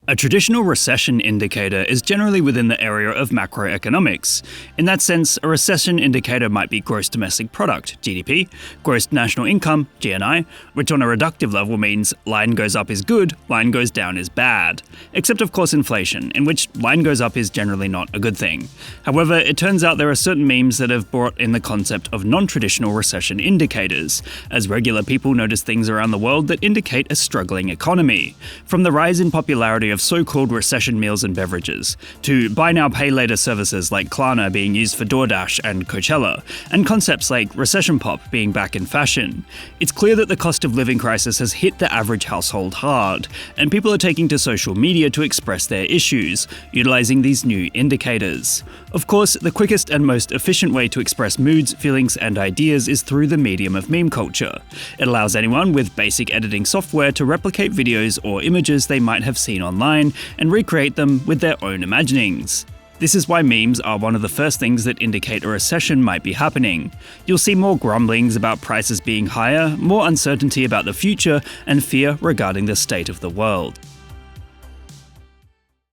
A traditional recession indicator is generally within the area of macroeconomics. In that sense, a recession indicator might be gross domestic product, GDP, gross national income, GNI, which on a reductive level means line goes up is good, line goes down is bad. Except of course inflation, in which line goes up is generally not a good thing. However, it turns out there are certain memes that have brought in the concept of non-traditional recession indicators, as regular people notice things around the world that indicate a struggling economy. From the rise in popularity of so-called recession meals and beverages, to buy now pay later services like Klarna being used for DoorDash and Coachella, and concepts like recession pop being back in fashion. It's clear that the cost of living crisis has hit the average household hard, and people are taking to social media to express their issues, utilizing these new indicators. Of course, the quickest and most efficient way to express moods, feelings, and ideas is through the medium of meme culture. It allows anyone with basic editing software to replicate videos or images they might have seen online and recreate them with their own imaginings. This is why memes are one of the first things that indicate a recession might be happening. You'll see more grumblings about prices being higher, more uncertainty about the future, and fear regarding the state of the world.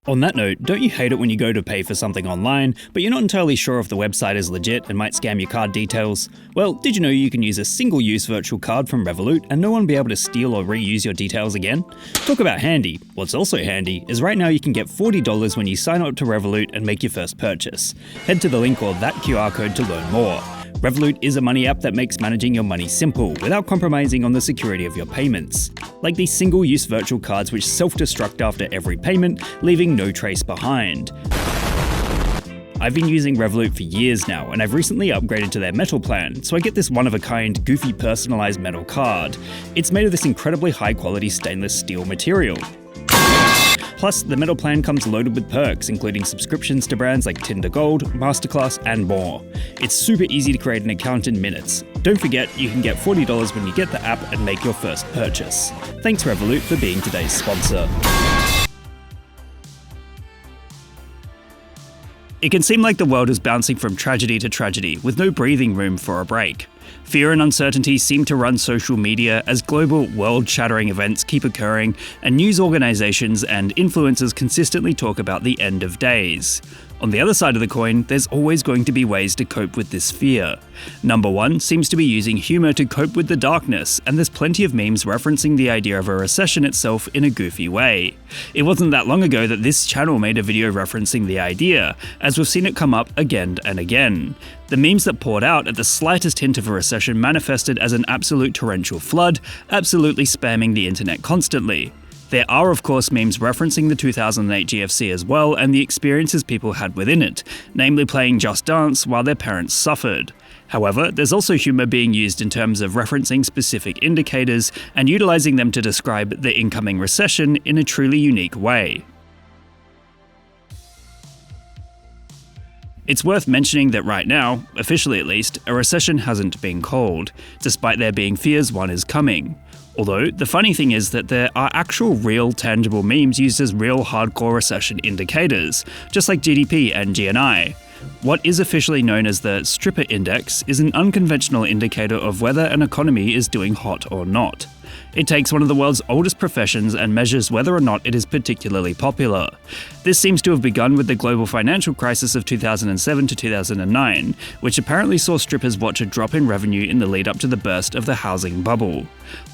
On that note, don't you hate it when you go to pay for something online, but you're not entirely sure if the website is legit and might scam your card details? Well, did you know you can use a single-use virtual card from Revolut and no one will be able to steal or reuse your details again? Talk about handy. What's also handy is right now you can get $40 when you sign up to Revolut and make your first purchase. Head to the link or that QR code to learn more. Revolut is a money app that makes managing your money simple without compromising on the security of your payments. Like these single-use virtual cards which self-destruct after every payment, leaving no trace behind. I've been using Revolut for years now, and I've recently upgraded to their metal plan, so I get this one-of-a-kind, goofy personalized metal card. It's made of this incredibly high-quality stainless steel material. Plus, the metal plan comes loaded with perks, including subscriptions to brands like Tinder Gold, Masterclass, and more. It's super easy to create an account in minutes. Don't forget, you can get $40 when you get the app and make your first purchase. Thanks Revolut for being today's sponsor. It can seem like the world is bouncing from tragedy to tragedy, with no breathing room for a break. Fear and uncertainty seem to run social media as global, world-shattering events keep occurring, and news organizations and influencers consistently talk about the end of days. On the other side of the coin, there's always going to be ways to cope with this fear. Number one seems to be using humor to cope with the darkness, and there's plenty of memes referencing the idea of a recession itself in a goofy way. It wasn't that long ago that this channel made a video referencing the idea, as we've seen it come up again and again. The memes that poured out at the slightest hint of a recession manifested as an absolute torrential flood, absolutely spamming the internet constantly. There are of course memes referencing the 2008 GFC as well and the experiences people had within it, namely playing Just Dance while their parents suffered. However, there's also humor being used in terms of referencing specific indicators and utilizing them to describe the incoming recession in a truly unique way. It's worth mentioning that right now, officially at least, a recession hasn't been called, despite there being fears one is coming. Although, the funny thing is that there are actual real tangible memes used as real hardcore recession indicators, just like GDP and GNI. What is officially known as the Stripper Index is an unconventional indicator of whether an economy is doing hot or not. It takes one of the world's oldest professions and measures whether or not it is particularly popular. This seems to have begun with the global financial crisis of 2007 to 2009, which apparently saw strippers watch a drop in revenue in the lead up to the burst of the housing bubble.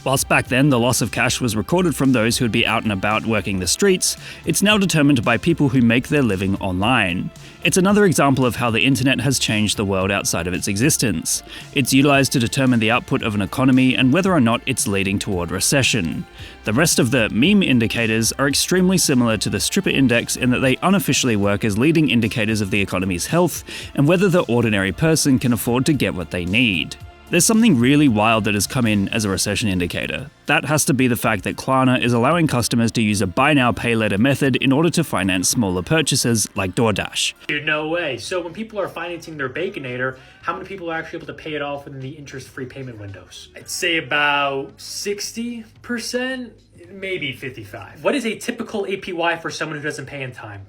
Whilst back then the loss of cash was recorded from those who would be out and about working the streets, it's now determined by people who make their living online. It's another example of how the internet has changed the world outside of its existence. It's utilized to determine the output of an economy and whether or not it's leading toward recession. The rest of the meme indicators are extremely similar to the Stripper Index in that they unofficially work as leading indicators of the economy's health and whether the ordinary person can afford to get what they need. There's something really wild that has come in as a recession indicator. That has to be the fact that Klarna is allowing customers to use a buy now pay later method in order to finance smaller purchases like DoorDash. Dude, no way. So when people are financing their Baconator, how many people are actually able to pay it off within the interest-free payment windows? I'd say about 60%, maybe 55%. What is a typical APY for someone who doesn't pay in time?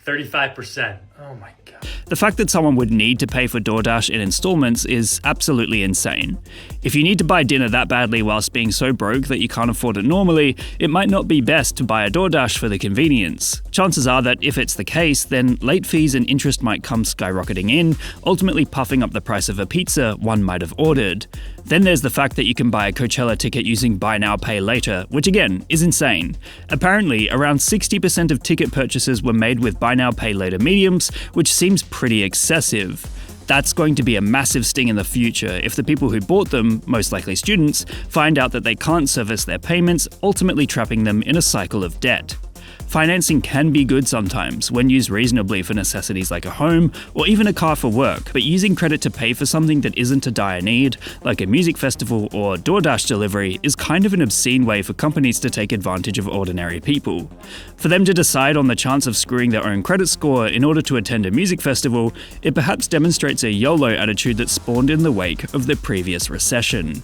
35%. Oh my God. The fact that someone would need to pay for DoorDash in installments is absolutely insane. If you need to buy dinner that badly whilst being so broke that you can't afford it normally, it might not be best to buy a DoorDash for the convenience. Chances are that if it's the case, then late fees and interest might come skyrocketing in, ultimately puffing up the price of a pizza one might have ordered. Then there's the fact that you can buy a Coachella ticket using Buy Now, Pay Later, which again is insane. Apparently, around 60% of ticket purchases were made with Buy Now, Pay Later mediums, which seems pretty excessive. That's going to be a massive sting in the future if the people who bought them, most likely students, find out that they can't service their payments, ultimately trapping them in a cycle of debt. Financing can be good sometimes, when used reasonably for necessities like a home or even a car for work, but using credit to pay for something that isn't a dire need, like a music festival or DoorDash delivery, is kind of an obscene way for companies to take advantage of ordinary people. For them to decide on the chance of screwing their own credit score in order to attend a music festival, it perhaps demonstrates a YOLO attitude that spawned in the wake of the previous recession.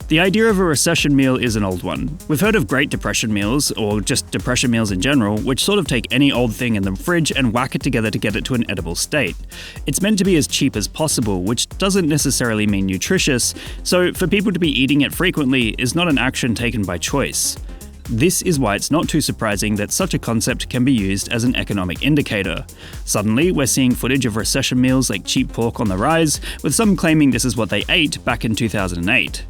The idea of a recession meal is an old one. We've heard of Great Depression meals, or just depression meals in general, which sort of take any old thing in the fridge and whack it together to get it to an edible state. It's meant to be as cheap as possible, which doesn't necessarily mean nutritious, so for people to be eating it frequently is not an action taken by choice. This is why it's not too surprising that such a concept can be used as an economic indicator. Suddenly, we're seeing footage of recession meals like cheap pork on the rise, with some claiming this is what they ate back in 2008.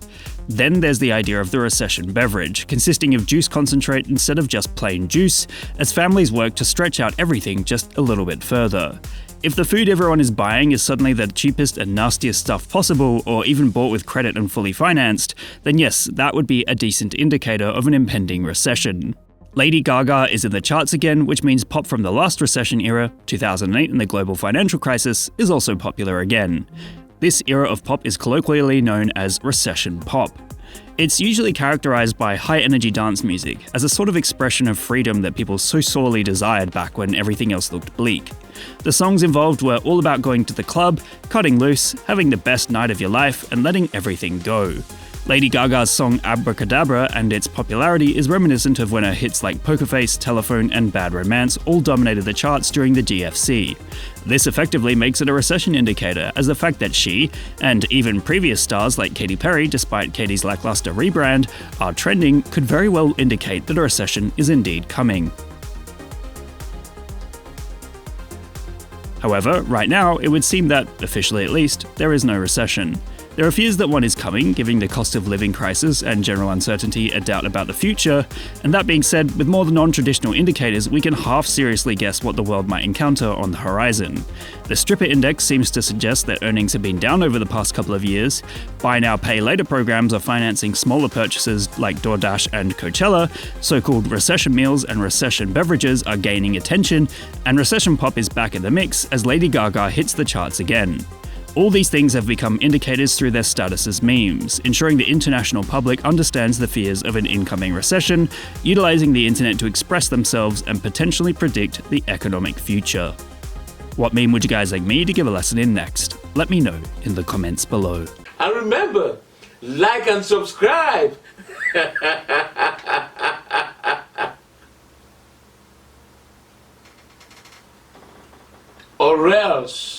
Then there's the idea of the recession beverage, consisting of juice concentrate instead of just plain juice, as families work to stretch out everything just a little bit further. If the food everyone is buying is suddenly the cheapest and nastiest stuff possible, or even bought with credit and fully financed, then yes, that would be a decent indicator of an impending recession. Lady Gaga is in the charts again, which means pop from the last recession era, 2008 and the global financial crisis, is also popular again. This era of pop is colloquially known as recession pop. It's usually characterized by high-energy dance music, as a sort of expression of freedom that people so sorely desired back when everything else looked bleak. The songs involved were all about going to the club, cutting loose, having the best night of your life, and letting everything go. Lady Gaga's song Abracadabra and its popularity is reminiscent of when her hits like Poker Face, Telephone, and Bad Romance all dominated the charts during the GFC. This effectively makes it a recession indicator, as the fact that she, and even previous stars like Katy Perry, despite Katy's lackluster rebrand, are trending could very well indicate that a recession is indeed coming. However, right now, it would seem that, officially at least, there is no recession. There are fears that one is coming, giving the cost of living crisis and general uncertainty a doubt about the future, and that being said, with more non-traditional indicators, we can half-seriously guess what the world might encounter on the horizon. The Stripper Index seems to suggest that earnings have been down over the past couple of years, Buy Now Pay Later programs are financing smaller purchases like DoorDash and Coachella, so-called recession meals and recession beverages are gaining attention, and recession pop is back in the mix as Lady Gaga hits the charts again. All these things have become indicators through their status as memes, ensuring the international public understands the fears of an incoming recession, utilizing the internet to express themselves and potentially predict the economic future. What meme would you guys like me to give a lesson in next? Let me know in the comments below. And remember, like and subscribe! Or else.